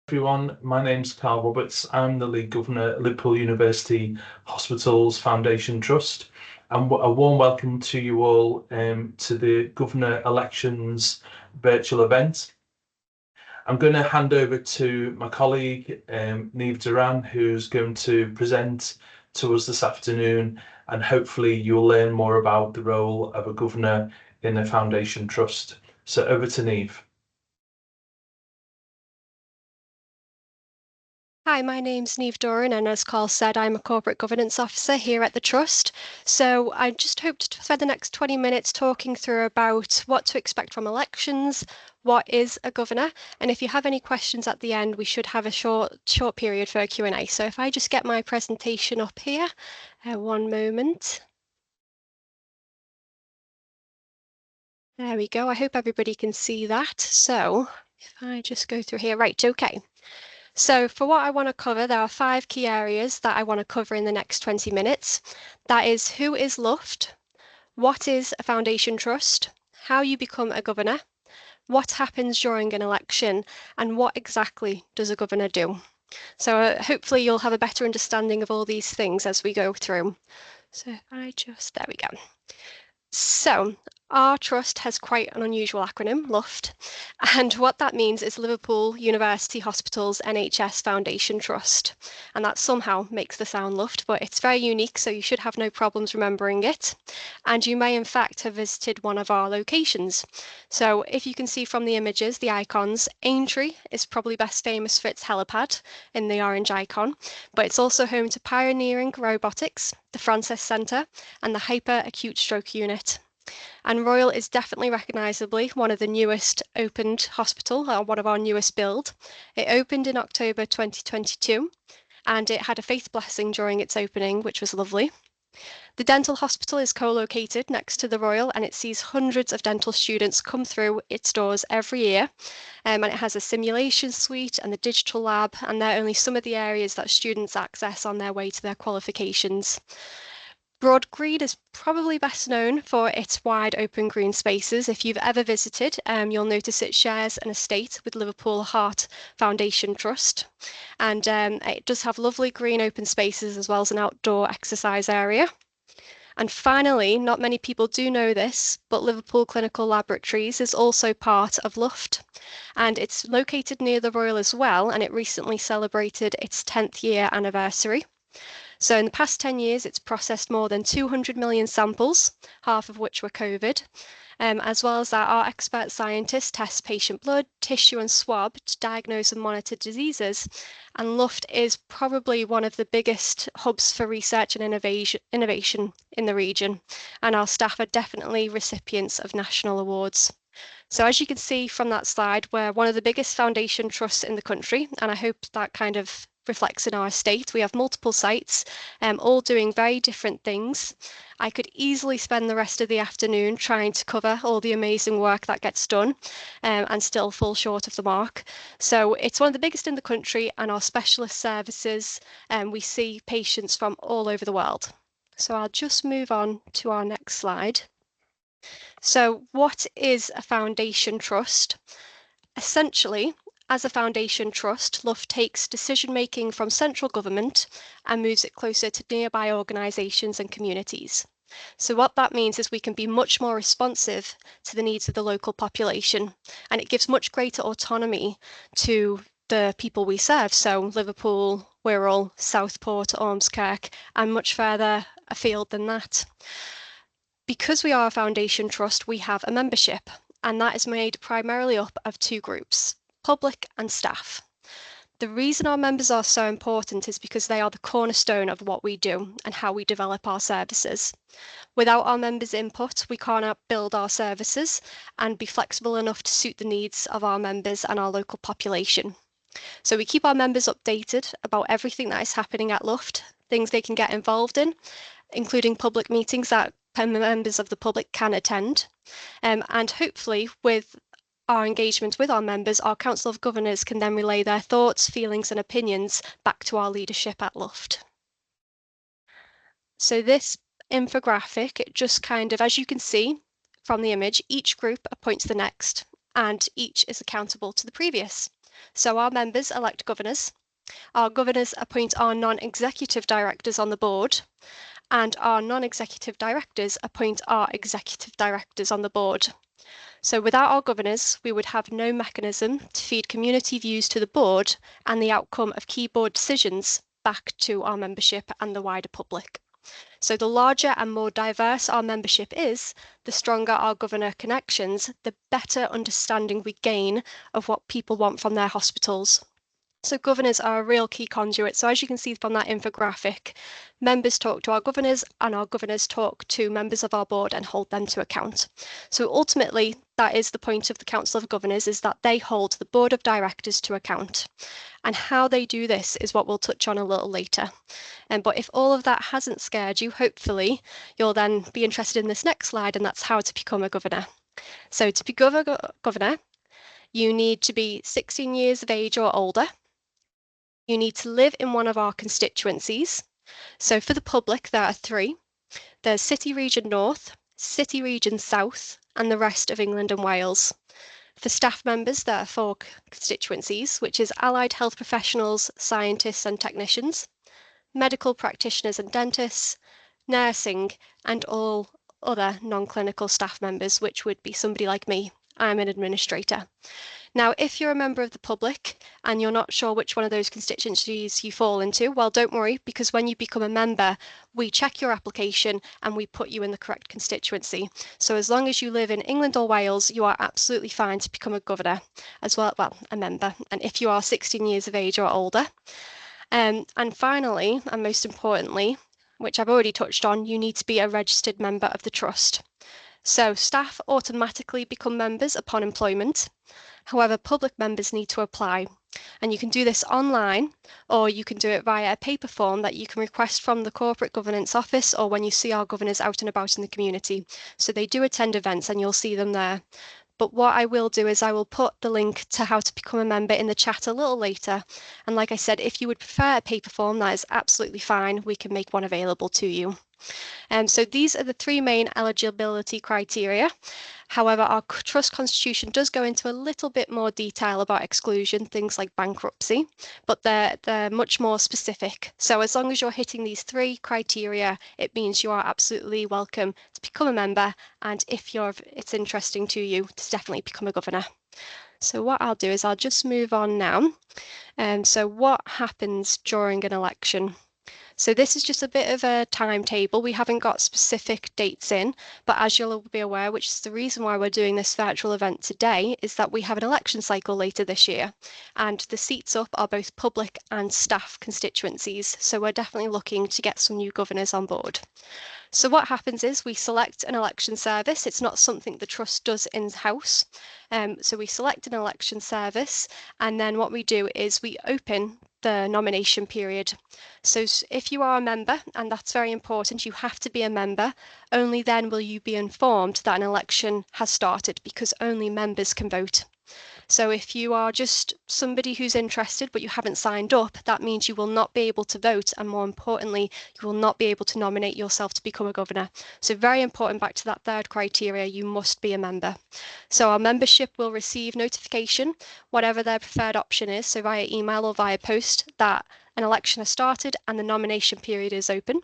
Everyone, my name's Carl Roberts. I'm the lead governor at Liverpool University Hospitals Foundation Trust, and a warm welcome to you all to the Governor Elections virtual event. I'm going to hand over to my colleague, Niamh Duran, who's going to present to us this afternoon, and hopefully you'll learn more about the role of a governor in a foundation trust. So over to Niamh. Hi, my name's Niamh Duran, and as Carl said, I'm a Corporate Governance Officer here at the Trust. So I just hope to spend the next 20 minutes talking through about what to expect from elections, what is a governor, and if you have any questions at the end, we should have a short period for a Q&A. So if I just get my presentation up here, one moment. There we go. I hope everybody can see that. So if I just go through here, right, okay. So for what I want to cover, there are 5 key areas that I want to cover in the next 20 minutes. That is, who is Luft, what is a foundation trust, how you become a governor, what happens during an election, and what exactly does a governor do. So hopefully you'll have a better understanding of all these things as we go through. So if I just, there we go. So our trust has quite an unusual acronym, LUFT, and what that means is Liverpool University Hospitals NHS Foundation Trust, and that somehow makes the sound LUFT, but it's very unique, so you should have no problems remembering it. And you may in fact have visited one of our locations. So if you can see from the images, the icons, Aintree is probably best famous for its helipad in the orange icon, but it's also home to Pioneering Robotics, the Francis Centre, and the Hyper Acute Stroke Unit. And Royal is definitely recognisably one of the newest opened hospital, one of our newest build. It opened in October 2022 and it had a faith blessing during its opening, which was lovely. The dental hospital is co-located next to the Royal and it sees hundreds of dental students come through its doors every year. And it has a simulation suite and the digital lab, and they're only some of the areas that students access on their way to their qualifications. Broad Green is probably best known for its wide open green spaces. If you've ever visited, you'll notice it shares an estate with Liverpool Heart Foundation Trust. And it does have lovely green open spaces as well as an outdoor exercise area. And finally, not many people do know this, but Liverpool Clinical Laboratories is also part of Luft. And it's located near the Royal as well, and it recently celebrated its 10th year anniversary. So in the past 10 years, it's processed more than 200 million samples, half of which were COVID, as well as that our expert scientists test patient blood, tissue and swab to diagnose and monitor diseases. And Luft is probably one of the biggest hubs for research and innovation in the region. And our staff are definitely recipients of national awards. So as you can see from that slide, we're one of the biggest foundation trusts in the country, and I hope that kind of reflects in our estate. We have multiple sites, all doing very different things. I could easily spend the rest of the afternoon trying to cover all the amazing work that gets done and still fall short of the mark. So it's one of the biggest in the country, and our specialist services, we see patients from all over the world. So I'll just move on to our next slide. So what is a foundation trust? Essentially, as a foundation trust, Luft takes decision-making from central government and moves it closer to nearby organisations and communities. So what that means is we can be much more responsive to the needs of the local population, and it gives much greater autonomy to the people we serve. So Liverpool, Wirral, Southport, Ormskirk, and much further afield than that. Because we are a foundation trust, we have a membership, and that is made primarily up of 2 groups, public and staff. The reason our members are so important is because they are the cornerstone of what we do and how we develop our services. Without our members' input, we cannot build our services and be flexible enough to suit the needs of our members and our local population. So we keep our members updated about everything that is happening at Luft, things they can get involved in, including public meetings that members of the public can attend. And hopefully with our engagement with our members, our Council of Governors can then relay their thoughts, feelings and opinions back to our leadership at Luft. So this infographic, it just kind of, as you can see from the image, each group appoints the next and each is accountable to the previous. So our members elect governors. Our governors appoint our non-executive directors on the board, and our non-executive directors appoint our executive directors on the board. So without our governors, we would have no mechanism to feed community views to the board and the outcome of key board decisions back to our membership and the wider public. So the larger and more diverse our membership is, the stronger our governor connections, the better understanding we gain of what people want from their hospitals. So governors are a real key conduit. So as you can see from that infographic, members talk to our governors and our governors talk to members of our board and hold them to account. So ultimately, that is the point of the Council of Governors, is that they hold the board of directors to account. And how they do this is what we'll touch on a little later. But if all of that hasn't scared you, hopefully you'll then be interested in this next slide, and that's how to become a governor. So to become a governor, you need to be 16 years of age or older. You need to live in one of our constituencies. So for the public, there are 3. There's City Region North, City Region South, and the rest of England and Wales. For staff members, there are 4 constituencies, which is allied health professionals, scientists and technicians, medical practitioners and dentists, nursing, and all other non-clinical staff members, which would be somebody like me. I'm an administrator. Now, if you're a member of the public and you're not sure which one of those constituencies you fall into, well, don't worry, because when you become a member, we check your application and we put you in the correct constituency. So as long as you live in England or Wales, you are absolutely fine to become a governor as well, a member. And if you are 16 years of age or older. And finally, and most importantly, which I've already touched on, you need to be a registered member of the trust. So staff automatically become members upon employment. However, public members need to apply, and you can do this online, or you can do it via a paper form that you can request from the Corporate Governance Office or when you see our governors out and about in the community. So they do attend events and you'll see them there. But what I will do is I will put the link to how to become a member in the chat a little later. And like I said, if you would prefer a paper form, that is absolutely fine. We can make one available to you. So these are the 3 main eligibility criteria. However, our trust constitution does go into a little bit more detail about exclusion, things like bankruptcy, but they're much more specific. So as long as you're hitting these 3 criteria, it means you are absolutely welcome to become a member. And if it's interesting to you, to definitely become a governor. So what I'll do is I'll just move on now. So what happens during an election? So this is just a bit of a timetable. We haven't got specific dates in, but as you'll be aware, which is the reason why we're doing this virtual event today, is that we have an election cycle later this year, and the seats up are both public and staff constituencies. So we're definitely looking to get some new governors on board. So what happens is we select an election service. It's not something the trust does in-house. So we select an election service, and then what we do is we open the nomination period. So if you are a member, and that's very important, you have to be a member, only then will you be informed that an election has started, because only members can vote. So if you are just somebody who's interested but you haven't signed up, that means you will not be able to vote, and more importantly, you will not be able to nominate yourself to become a governor. So very important, back to that 3rd criteria, you must be a member. So our membership will receive notification, whatever their preferred option is, so via email or via post, that an election has started and the nomination period is open.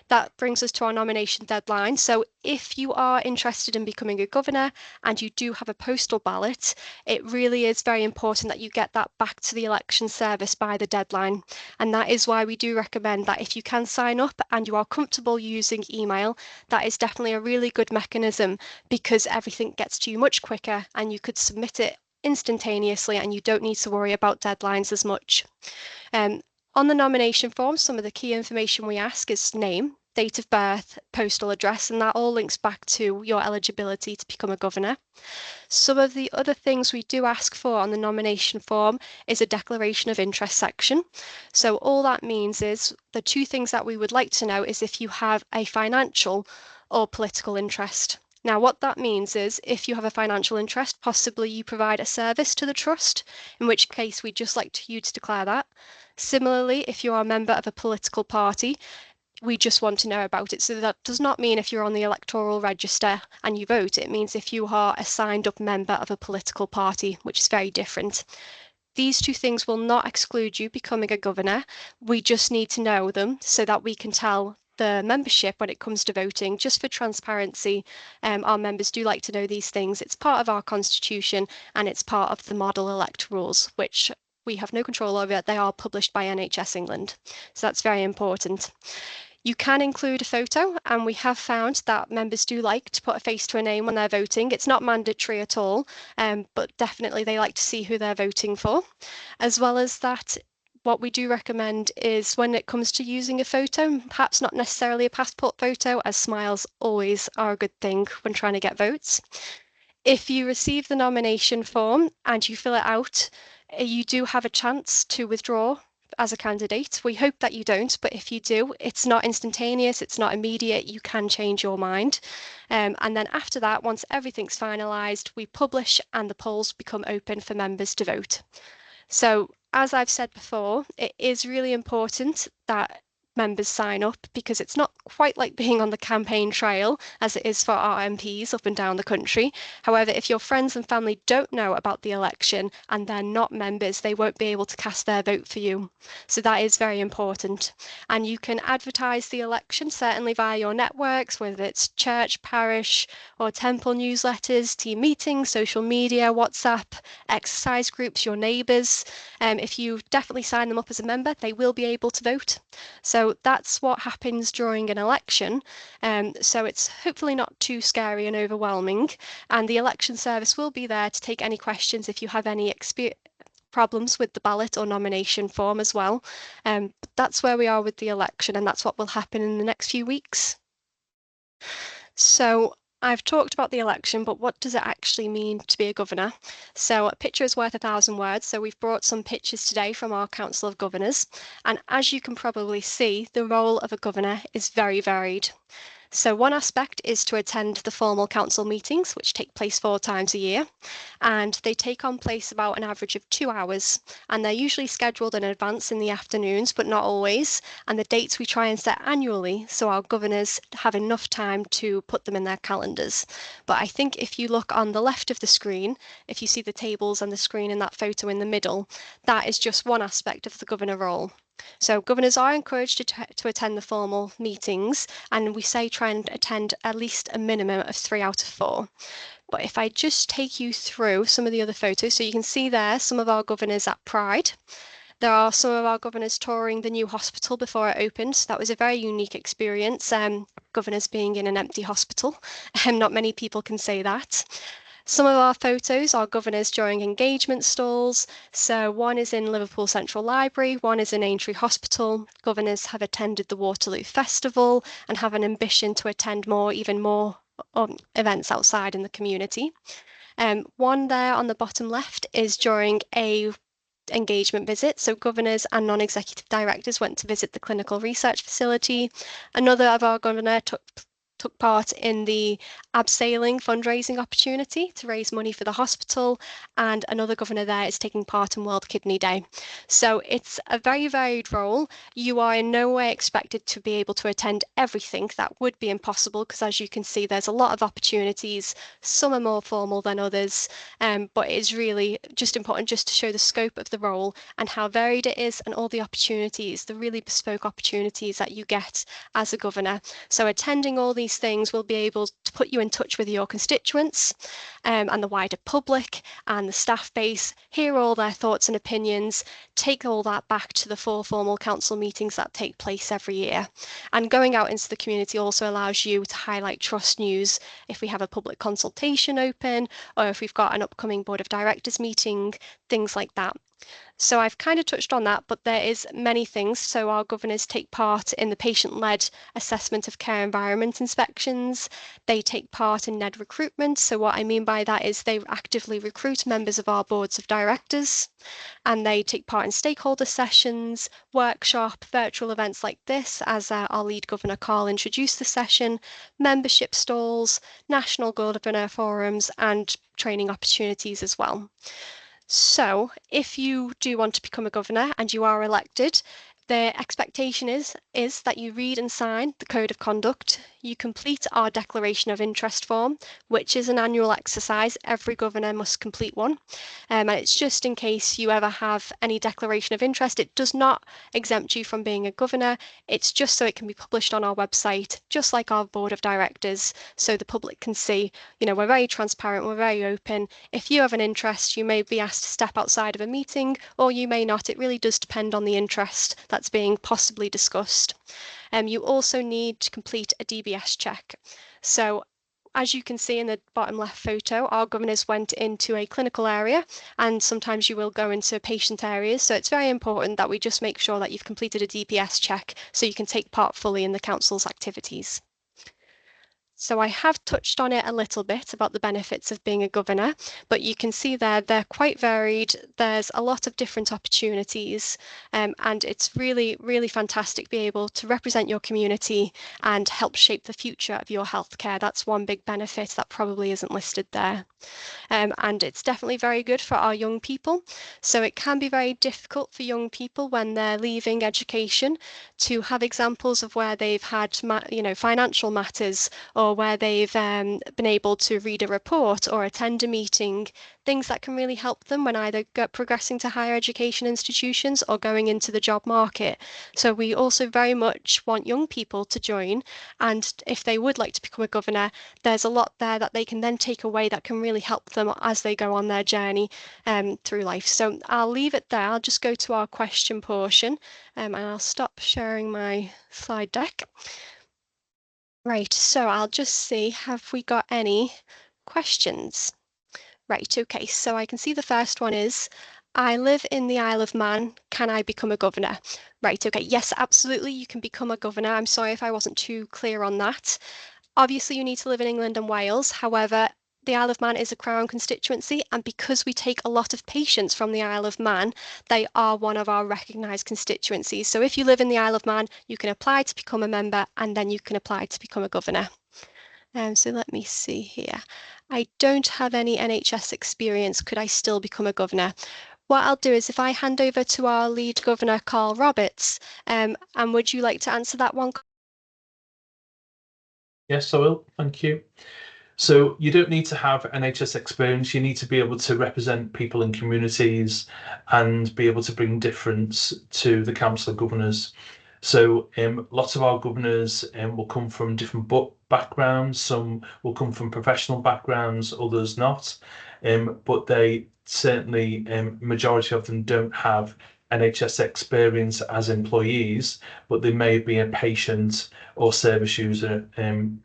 That brings us to our nomination deadline. So if you are interested in becoming a governor and you do have a postal ballot, it really is very important that you get that back to the election service by the deadline. And that is why we do recommend that if you can sign up and you are comfortable using email, that is definitely a really good mechanism, because everything gets to you much quicker and you could submit it instantaneously and you don't need to worry about deadlines as much. On the nomination form, some of the key information we ask is name, date of birth, postal address, and that all links back to your eligibility to become a governor. Some of the other things we do ask for on the nomination form is a declaration of interest section. So all that means is the 2 things that we would like to know is if you have a financial or political interest. Now, what that means is if you have a financial interest, possibly you provide a service to the trust, in which case we'd just like you to declare that. Similarly, if you are a member of a political party, we just want to know about it. So that does not mean if you're on the electoral register and you vote, it means if you are a signed up member of a political party, which is very different. These two things will not exclude you becoming a governor. We just need to know them so that we can tell the membership when it comes to voting, just for transparency. Our members do like to know these things. It's part of our constitution and it's part of the model elect rules, which we have no control over. They are published by NHS England. So that's very important. You can include a photo, and we have found that members do like to put a face to a name when they're voting. It's not mandatory at all, but definitely they like to see who they're voting for. As well as that, what we do recommend is when it comes to using a photo, perhaps not necessarily a passport photo, as smiles always are a good thing when trying to get votes. If you receive the nomination form and you fill it out, you do have a chance to withdraw as a candidate. We hope that you don't, but if you do, it's not instantaneous, it's not immediate, you can change your mind. And then after that, once everything's finalised, we publish and the polls become open for members to vote. So as I've said before, it is really important that members sign up, because it's not quite like being on the campaign trail as it is for our MPs up and down the country. However, if your friends and family don't know about the election and they're not members, they won't be able to cast their vote for you. So that is very important. And you can advertise the election certainly via your networks, whether it's church, parish or temple newsletters, team meetings, social media, WhatsApp, exercise groups, your neighbours. If you definitely sign them up as a member, they will be able to vote. So that's what happens during an election. So it's hopefully not too scary and overwhelming. And the election service will be there to take any questions if you have any problems with the ballot or nomination form as well. But that's where we are with the election, and that's what will happen in the next few weeks. So I've talked about the election, but what does it actually mean to be a governor? So a picture is worth 1,000 words. So we've brought some pictures today from our Council of Governors. And as you can probably see, the role of a governor is very varied. So one aspect is to attend the formal council meetings, which take place 4 times a year, and they take on place about an average of 2 hours, and they're usually scheduled in advance in the afternoons, but not always, and the dates we try and set annually so our governors have enough time to put them in their calendars. But I think if you look on the left of the screen, if you see the tables and the screen in that photo in the middle, that is just one aspect of the governor role. So governors are encouraged to attend the formal meetings, and we say try and attend at least a minimum of 3 out of 4. But if I just take you through some of the other photos, so you can see there some of our governors at Pride. There are some of our governors touring the new hospital before it opened. That was a very unique experience, governors being in an empty hospital. Not many people can say that. Some of our photos are governors during engagement stalls. So one is in Liverpool Central Library, one is in Aintree Hospital. Governors have attended the Waterloo Festival and have an ambition to attend even more events outside in the community. One there on the bottom left is during a engagement visit. So governors and non-executive directors went to visit the clinical research facility. Another of our governors took part in the abseiling fundraising opportunity to raise money for the hospital, and another governor there is taking part in World Kidney Day. So it's a very varied role. You are in no way expected to be able to attend everything. That would be impossible, because as you can see, there's a lot of opportunities. Some are more formal than others, but it's really just important just to show the scope of the role and how varied it is, and all the opportunities, the really bespoke opportunities that you get as a governor. So attending all these things will be able to put you in touch with your constituents and the wider public and the staff base, hear all their thoughts and opinions, take all that back to the 4 formal council meetings that take place every year. And going out into the community also allows you to highlight trust news if we have a public consultation open, or if we've got an upcoming board of directors meeting, things like that. So I've kind of touched on that, but there is many things. So our governors take part in the patient-led assessment of care environment inspections. They take part in NED recruitment. So what I mean by that is they actively recruit members of our boards of directors, and they take part in stakeholder sessions, workshop, virtual events like this, as our lead governor Carl introduced the session, membership stalls, national governor forums, and training opportunities as well. So if you do want to become a governor and you are elected, The expectation is that you read and sign the Code of Conduct, you complete our Declaration of Interest form, which is an annual exercise. Every governor must complete one. And it's just in case you ever have any declaration of interest. It does not exempt you from being a governor. It's just so it can be published on our website, just like our board of directors, so the public can see, you know, we're very transparent, we're very open. If you have an interest, you may be asked to step outside of a meeting, or you may not. It really does depend on the interest that's being possibly discussed. You also need to complete a DBS check. So as you can see in the bottom left photo, our governors went into a clinical area, and sometimes you will go into patient areas. So it's very important that we just make sure that you've completed a DBS check so you can take part fully in the council's activities. So I have touched on it a little bit about the benefits of being a governor, but you can see there they're quite varied. There's a lot of different opportunities, and it's really, really fantastic to be able to represent your community and help shape the future of your healthcare. That's one big benefit that probably isn't listed there. And it's definitely very good for our young people. So it can be very difficult for young people when they're leaving education to have examples of where they've had, you know, financial matters, or where they've been able to read a report or attend a meeting, things that can really help them when either progressing to higher education institutions or going into the job market. So we also very much want young people to join, and if they would like to become a governor, there's a lot there that they can then take away that can really help them as they go on their journey through life. So I'll leave it there. I'll just go to our question portion, and I'll stop sharing my slide deck. Right, so I'll just see, have we got any questions? Right, okay, so I can see the first one is, I live in the Isle of Man, can I become a governor? Right, okay, yes, absolutely, you can become a governor. I'm sorry if I wasn't too clear on that. Obviously, you need to live in England and Wales. However, the Isle of Man is a Crown constituency, and because we take a lot of patients from the Isle of Man, they are one of our recognised constituencies. So if you live in the Isle of Man, you can apply to become a member, and then you can apply to become a governor. So let me see here. I don't have any NHS experience. Could I still become a governor? What I'll do is if I hand over to our lead governor, Carl Roberts, and would you like to answer that one? Yes, I will. Thank you. So you don't need to have NHS experience. You need to be able to represent people in communities and be able to bring difference to the Council of Governors. So lots of our governors will come from different backgrounds. Some will come from professional backgrounds, others not. But they certainly, majority of them don't have NHS experience as employees, but they may be a patient or service user and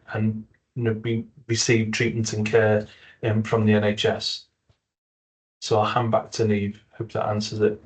receive treatment and care from the NHS. So I'll hand back to Neve. Hope that answers it.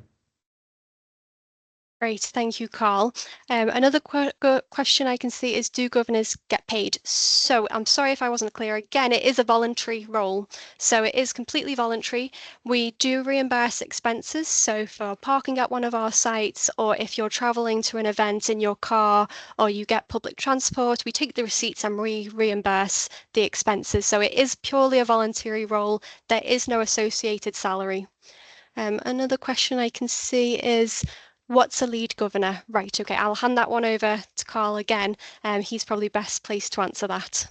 Great, thank you, Carl. Another question I can see is, do governors get paid? So I'm sorry if I wasn't clear. Again, it is a voluntary role, so it is completely voluntary. We do reimburse expenses, so for parking at one of our sites, or if you're traveling to an event in your car, or you get public transport, we take the receipts and we reimburse the expenses. So it is purely a voluntary role. There is no associated salary. Another question I can see is, what's a lead governor? Right, okay, I'll hand that one over to Carl again. He's probably best placed to answer that.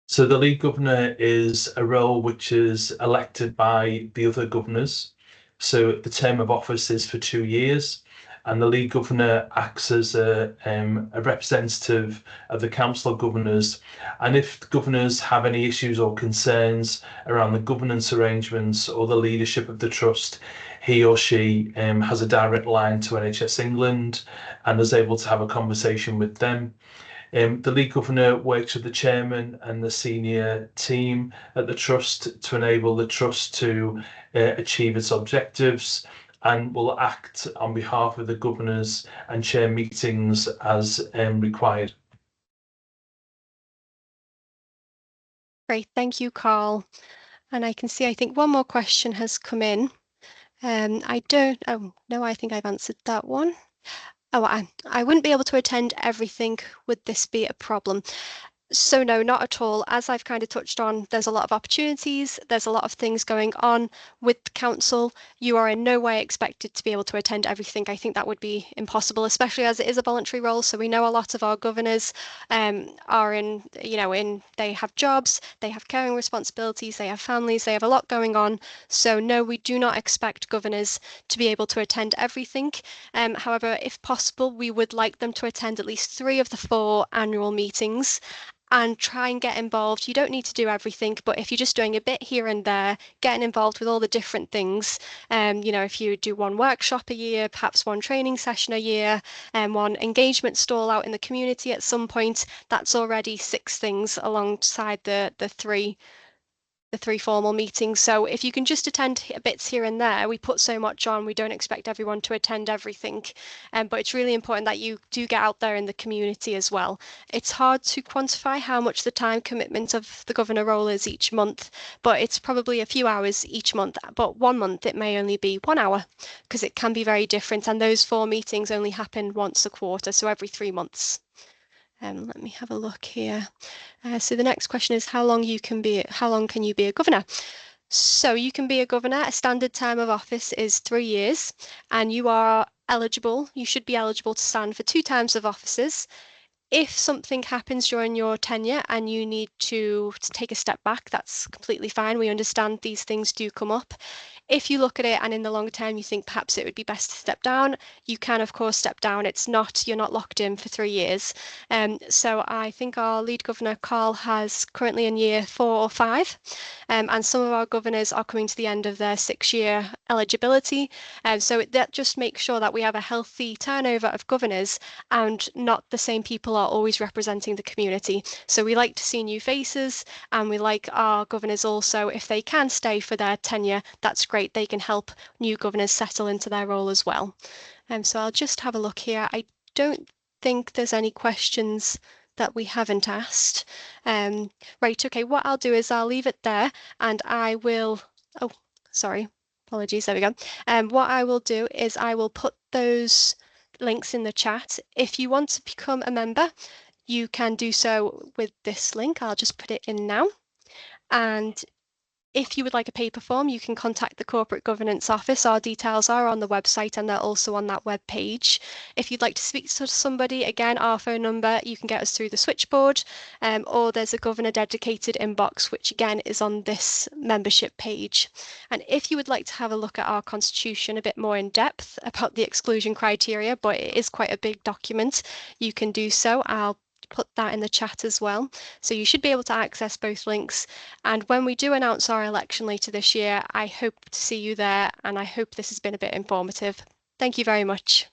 So the lead governor is a role which is elected by the other governors. So the term of office is for 2 years, and the lead governor acts as a representative of the Council of Governors. And if the governors have any issues or concerns around the governance arrangements or the leadership of the trust, he or she has a direct line to NHS England and is able to have a conversation with them. The lead governor works with the chairman and the senior team at the trust to enable the trust to achieve its objectives, and will act on behalf of the governors and chair meetings as required. Great, thank you, Carl. And I can see, I think one more question has come in. Oh no, I think I've answered that one. Oh, I wouldn't be able to attend everything. Would this be a problem? So no, not at all. As I've kind of touched on, there's a lot of opportunities, there's a lot of things going on with the council. You are in no way expected to be able to attend everything. I think that would be impossible, especially as it is a voluntary role. So we know a lot of our governors are in, they have jobs, they have caring responsibilities, they have families, they have a lot going on. So no, we do not expect governors to be able to attend everything. However, if possible, we would like them to attend at least 3 of the 4 annual meetings and try and get involved. You don't need to do everything, but if you're just doing a bit here and there, getting involved with all the different things, if you do 1 workshop a year, perhaps 1 training session a year, and 1 engagement stall out in the community at some point, that's already 6 things alongside the 3 formal meetings. So if you can just attend bits here and there, we put so much on, we don't expect everyone to attend everything. But it's really important that you do get out there in the community as well. It's hard to quantify how much the time commitment of the governor role is each month, but it's probably a few hours each month. But 1 month it may only be 1 hour because it can be very different. And those 4 meetings only happen once a quarter, so every 3 months. Let me have a look here. So the next question is how long can you be a governor? So you can be a governor. A standard term of office is 3 years, and you should be eligible to stand for 2 terms of offices. If something happens during your tenure and you need to take a step back, that's completely fine. We understand these things do come up. If you look at it and in the long term you think perhaps it would be best to step down, you can of course step down. You're not locked in for 3 years. So I think our lead governor Carl has currently in year 4 or 5, and some of our governors are coming to the end of their 6-year eligibility. So that just makes sure that we have a healthy turnover of governors and not the same people are always representing the community. So we like to see new faces, and we like our governors also, if they can stay for their tenure, that's great. They can help new governors settle into their role as well. So I'll just have a look here. I don't think there's any questions that we haven't asked. Right, okay, what I'll do is I'll leave it there and I will, oh, sorry, apologies, there we go. What I will do is I will put those links in the chat. If you want to become a member, you can do so with this link. I'll just put it in now. And if you would like a paper form, you can contact the Corporate Governance Office. Our details are on the website and they're also on that web page. If you'd like to speak to somebody, again, our phone number, you can get us through the switchboard, or there's a governor dedicated inbox, which again is on this membership page. And if you would like to have a look at our constitution a bit more in depth about the exclusion criteria, but it is quite a big document, you can do so. I'll put that in the chat as well. So you should be able to access both links. And when we do announce our election later this year, I hope to see you there, and I hope this has been a bit informative. Thank you very much.